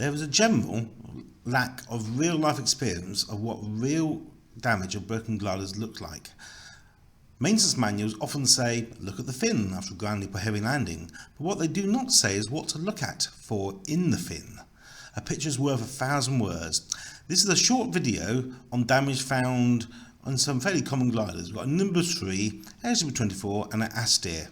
There is a general lack of real life experience of what real damage of broken gliders look like. Maintenance manuals often say, look at the fin after a ground leap or heavy landing, but what they do not say is what to look at for in the fin. A picture's worth 1,000 words. This is a short video on damage found on some fairly common gliders. We've got a Nimbus 3, ASW24 and an Astir.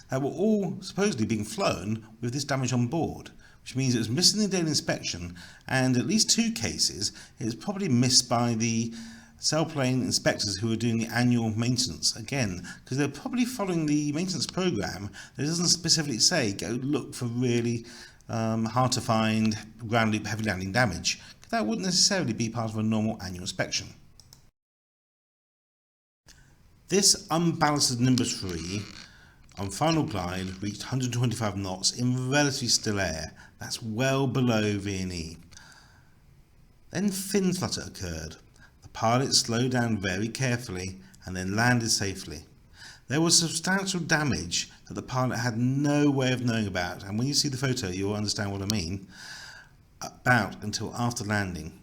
They were all supposedly being flown with this damage on board, which means it was missed in the daily inspection, and at least 2 cases it was probably missed by the sailplane inspectors who are doing the annual maintenance, again because they're probably following the maintenance program that doesn't specifically say go look for really hard to find ground leap heavy landing damage. That wouldn't necessarily be part of a normal annual inspection. This unballasted Nimbus 3 on final glide reached 125 knots in relatively still air. That's well below V&E. Then fin flutter occurred. Pilot slowed down very carefully and then landed safely. There was substantial damage that the pilot had no way of knowing about, and when you see the photo you'll understand what I mean, about until after landing.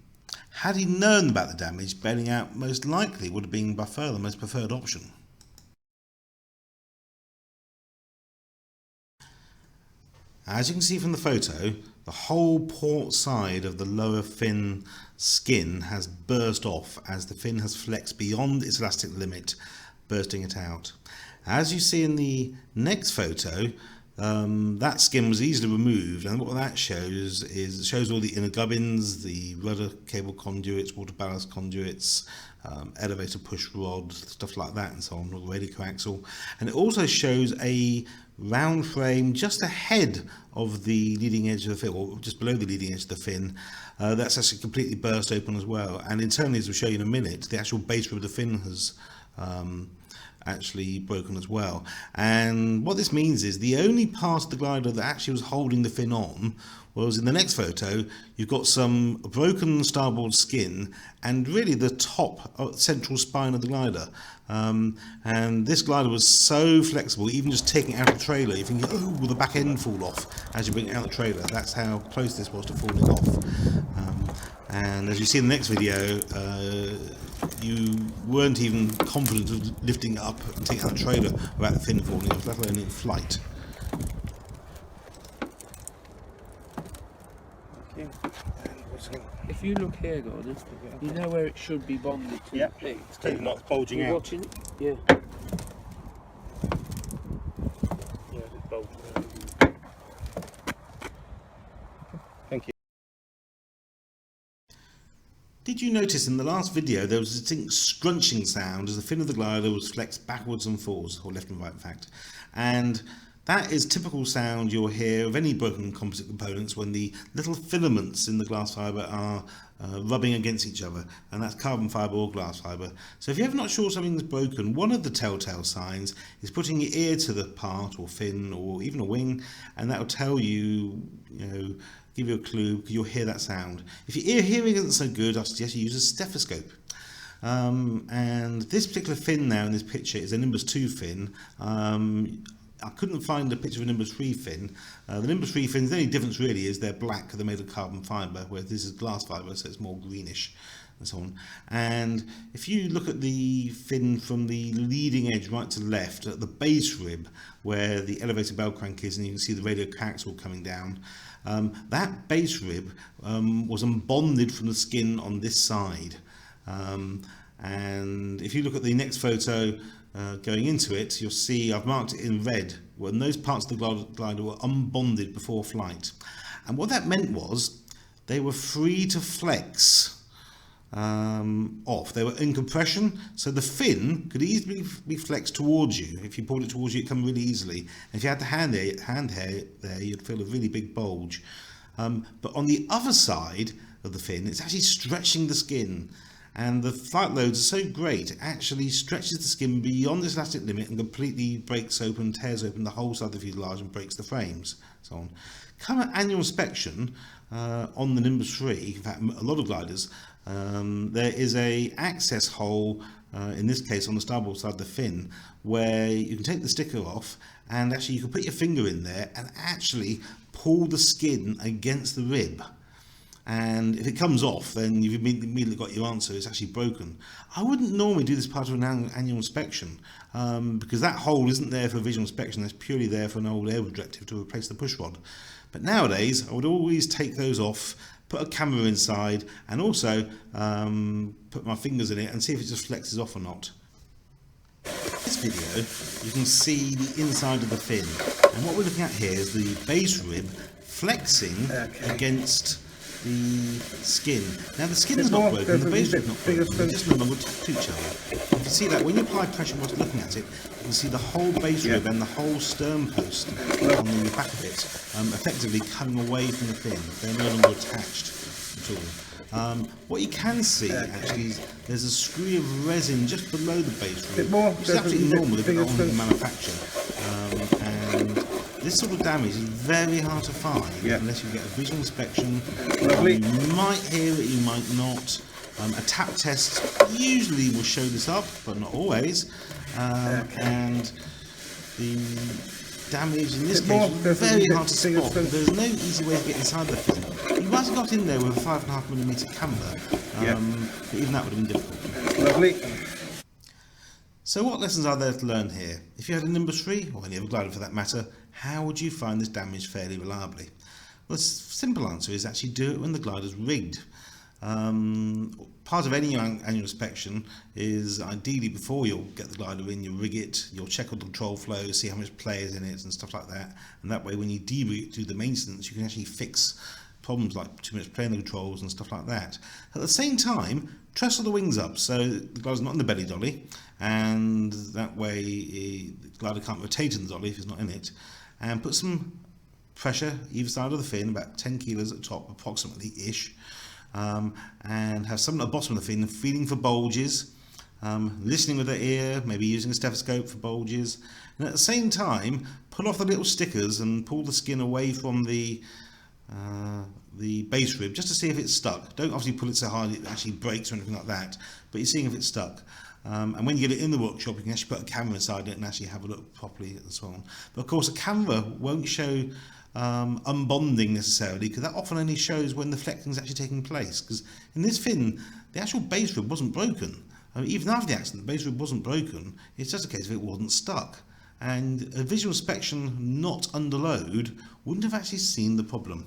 Had he known about the damage, bailing out most likely would have been by far the most preferred option. As you can see from the photo, the whole port side of the lower fin skin has burst off as the fin has flexed beyond its elastic limit, bursting it out. As you see in the next photo, that skin was easily removed, and what that shows is it shows all the inner gubbins, the rudder cable conduits, water ballast conduits, elevator push rod, stuff like that, and so on, or radio coaxial. And it also shows a round frame just ahead of the leading edge of the fin, or just below the leading edge of the fin, that's actually completely burst open as well. And internally, as we'll show you in a minute, the actual base rib of the fin has actually broken as well. And what this means is the only part of the glider that actually was holding the fin on was in the next photo. You've got some broken starboard skin and really the top central spine of the glider. And this glider was so flexible, even just taking it out of the trailer, you think, oh, will the back end fall off as you bring it out of the trailer? That's how close this was to falling off. And as you see in the next video, you weren't even confident of lifting it up and taking out the trailer without the fin falling off, let alone in flight. If you look here, Gordon, you know where it should be bonded to. Yep. It's clearly not bulging out. Watching it? Yeah. Yeah, it's bulging out. Thank you. Did you notice in the last video there was a distinct scrunching sound as the fin of the glider was flexed backwards and forwards, or left and right in fact, and that is typical sound you'll hear of any broken composite components when the little filaments in the glass fibre are rubbing against each other, and that's carbon fibre or glass fibre. So if you're ever not sure something's broken, one of the telltale signs is putting your ear to the part or fin or even a wing, and that will tell you, give you a clue, because you'll hear that sound. If your ear hearing isn't so good, I suggest you use a stethoscope. And this particular fin now in this picture is a Nimbus 2 fin. I couldn't find a picture of a Nimbus 3 fin. The Nimbus 3 fins, the only difference really is they're black because they're made of carbon fibre, whereas this is glass fibre, so it's more greenish and so on. And if you look at the fin from the leading edge right to left, at the base rib where the elevator bell crank is, and you can see the radio coaxial coming down, that base rib was unbonded from the skin on this side. And if you look at the next photo, going into it, you'll see I've marked it in red when those parts of the glider were unbonded before flight. And what that meant was they were free to flex off. They were in compression, so the fin could easily be flexed towards you. If you pulled it towards you, it'd come really easily. And if you had the hand hair there, you'd feel a really big bulge. But on the other side of the fin, it's actually stretching the skin. And the flight loads are so great, it actually stretches the skin beyond this elastic limit and completely breaks open, tears open the whole side of the fuselage and breaks the frames, so on. Come at annual inspection on the Nimbus 3, in fact a lot of gliders, there is a access hole, in this case on the starboard side of the fin, where you can take the sticker off and actually you can put your finger in there and actually pull the skin against the rib. and if it comes off, then you've immediately got your answer. It's actually broken. I wouldn't normally do this part of an annual inspection because that hole isn't there for visual inspection. That's purely there for an old airwood directive to replace the push rod. But nowadays, I would always take those off, put a camera inside, and also put my fingers in it and see if it just flexes off or not. In this video, you can see the inside of the fin, and what we're looking at here is the base rib flexing against the skin. Now the skin is not broken, the base rib is not broken, they just no longer talk to each other. You can see that when you apply pressure whilst looking at it, you can see the whole base rib and the whole stern post on the back of it effectively coming away from the fin. They're no longer attached at all. What you can see actually is there's a screw of resin just below the base rib, which is absolutely normal if it's on the manufacture. And this sort of damage is very hard to find unless you get a visual inspection. You might hear it, you might not. A tap test usually will show this up, but not always. And the damage in this case is very hard to spot. There's no easy way to get inside the fin. You might have got in there with a 5.5mm camera, but even that would have been difficult. Lovely. So what lessons are there to learn here? If you had a Nimbus 3, or any other glider for that matter, how would you find this damage fairly reliably? Well, the simple answer is actually do it when the glider's rigged. Part of any annual inspection is ideally before you'll get the glider in, you'll rig it, you'll check all the control flow, see how much play is in it and stuff like that, and that way when you de-rig it, do the maintenance, you can actually fix problems like too much play in the controls and stuff like that. At the same time, trestle the wings up so the glider's not in the belly dolly, and that way the glider can't rotate in the dolly if it's not in it, and put some pressure either side of the fin, about 10 kilos at the top approximately ish, and have some at the bottom of the fin feeling for bulges, listening with their ear, maybe using a stethoscope for bulges, and at the same time pull off the little stickers and pull the skin away from the base rib just to see if it's stuck. Don't obviously pull it so hard it actually breaks or anything like that, but you're seeing if it's stuck. And when you get it in the workshop, you can actually put a camera inside it and actually have a look properly and so on. But of course a camera won't show unbonding necessarily, because that often only shows when the flexing is actually taking place, because in this fin the actual base rib wasn't broken. Even after the accident the base rib wasn't broken, it's just a case of it wasn't stuck, and a visual inspection not under load wouldn't have actually seen the problem.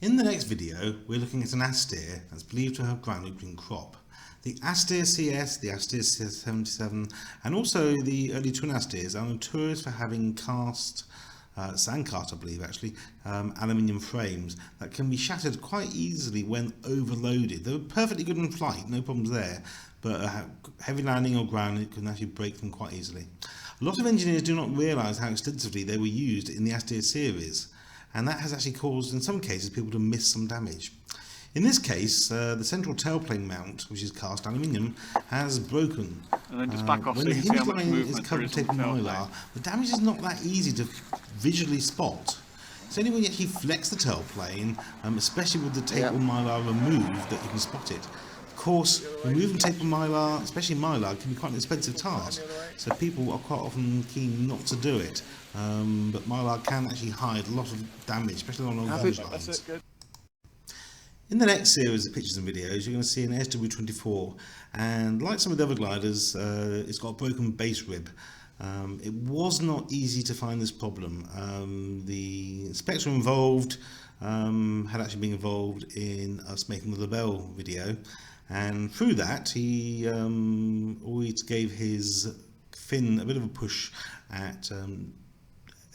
In the next video we're looking at an Astir that's believed to have grounded green crop. The Astir CS, the Astir CS77 and also the early twin Astirs are notorious for having cast, sandcast I believe actually, aluminium frames that can be shattered quite easily when overloaded. They were perfectly good in flight, no problems there, but heavy landing or grounding can actually break them quite easily. A lot of engineers do not realise how extensively they were used in the Astir series, and that has actually caused in some cases people to miss some damage. In this case, the central tailplane mount, which is cast aluminium, has broken. And then just back off when so the you can see how hinge much line movement is there covered is with on the mylar, tailplane. the damage is not that easy to visually spot. It's only when you actually flex the tailplane, especially with the tape or mylar removed, that you can spot it. Of course, removing tape or mylar, especially mylar, can be quite an expensive task, so people are quite often keen not to do it. But mylar can actually hide a lot of damage, especially on old damage lines. That's it, good. In the next series of pictures and videos, you're going to see an ASW24, and like some of the other gliders, it's got a broken base rib. It was not easy to find this problem. The inspector involved had actually been involved in us making the Labelle video, and through that he always gave his fin a bit of a push at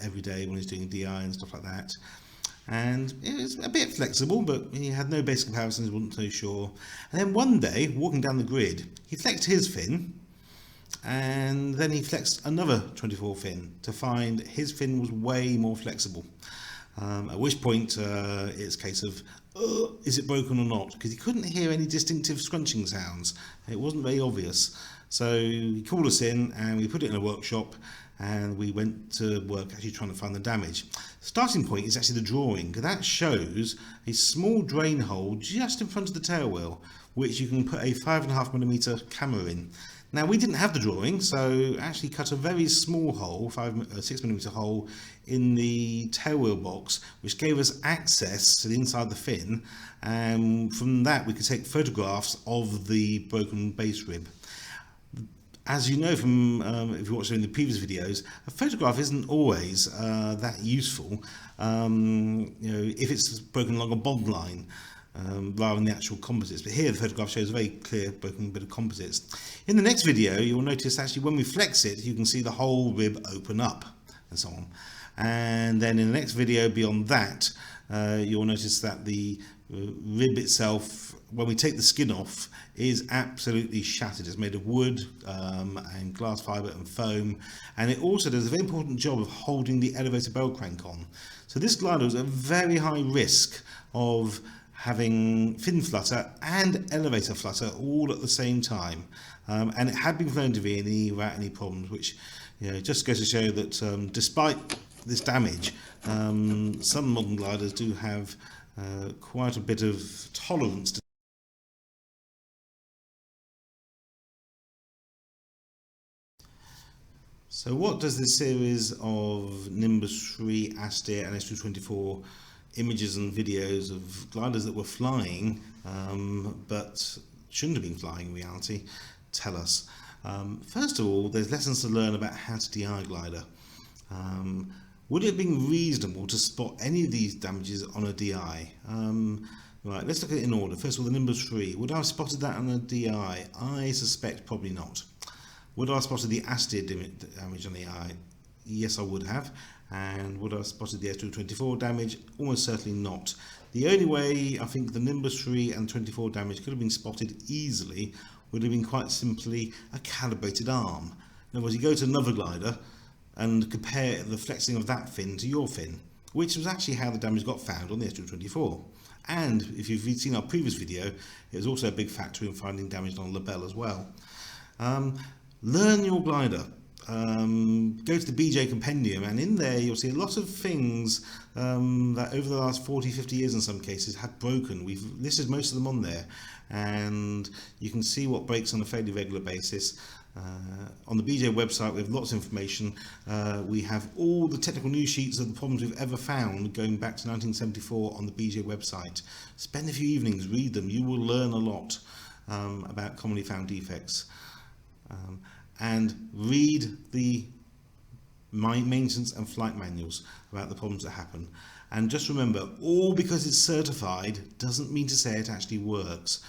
every day when he's doing DI and stuff like that. And it was a bit flexible, but he had no base comparisons, wasn't so sure. And then one day, walking down the grid, he flexed his fin, and then he flexed another 24 fin to find his fin was way more flexible. At which point it's a case of, is it broken or not? Because he couldn't hear any distinctive scrunching sounds. It wasn't very obvious. So he called us in and we put it in a workshop, and we went to work actually trying to find the damage. Starting point is actually the drawing, because that shows a small drain hole just in front of the tail wheel, which you can put a 5.5mm camera in. Now, we didn't have the drawing, so actually cut a very small hole, 6mm hole, in the tailwheel box, which gave us access to the inside of the fin, and from that we could take photographs of the broken base rib. As you know from, if you watched in the previous videos, a photograph isn't always that useful, if it's broken along a bond line. Rather than the actual composites, but here the photograph shows a very clear broken bit of composites. In the next video you'll notice actually when we flex it you can see the whole rib open up and so on, and then in the next video beyond that you'll notice that the rib itself, when we take the skin off, is absolutely shattered. It's made of wood and glass fibre and foam, and it also does a very important job of holding the elevator bell crank on. So this glider is at very high risk of having fin flutter and elevator flutter all at the same time, and it had been flown to V&E without any problems, which just goes to show that despite this damage, some modern gliders do have quite a bit of tolerance to. So what does this series of Nimbus 3, Astir and ASW24 images and videos of gliders that were flying but shouldn't have been flying in reality tell us? First of all, there's lessons to learn about how to DI a glider. Would it have been reasonable to spot any of these damages on a DI? Right, let's look at it in order. First of all, the Nimbus 3. Would I have spotted that on a DI? I suspect probably not. Would I have spotted the Astir damage on the eye? Yes, I would have. And would I have spotted the ASW24 damage? Almost certainly not. The only way I think the Nimbus 3 and 24 damage could have been spotted easily would have been quite simply a calibrated arm. In other words, you go to another glider and compare the flexing of that fin to your fin, which was actually how the damage got found on the ASW24. And if you've seen our previous video, it was also a big factor in finding damage on the label as well. Learn your glider. Go to the BJ compendium, and in there you'll see a lot of things that over the last 40-50 years in some cases have broken. We've listed most of them on there, and you can see what breaks on a fairly regular basis. On the BJ website we have lots of information. We have all the technical news sheets of the problems we've ever found going back to 1974 on the BJ website. Spend a few evenings, read them. You will learn a lot about commonly found defects. And read the maintenance and flight manuals about the problems that happen. And just remember, all because it's certified doesn't mean to say it actually works.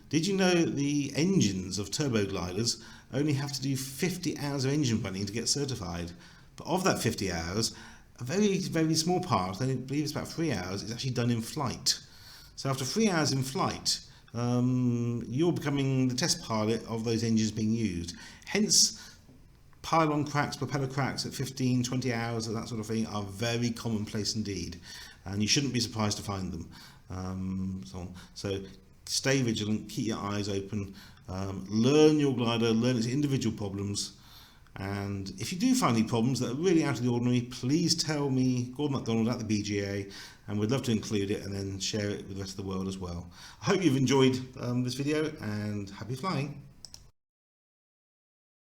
Did you know the engines of turbo gliders only have to do 50 hours of engine running to get certified? But of that 50 hours, a very, very small part, I believe it's about 3 hours, is actually done in flight. So after 3 hours in flight, you're becoming the test pilot of those engines being used. Hence, pylon cracks, propeller cracks at 15, 20 hours, and that sort of thing are very commonplace indeed, and you shouldn't be surprised to find them. So stay vigilant, keep your eyes open, learn your glider, learn its individual problems, and if you do find any problems that are really out of the ordinary, please tell me, Gordon MacDonald at the BGA, and we'd love to include it and then share it with the rest of the world as well. I hope you've enjoyed this video, and happy flying.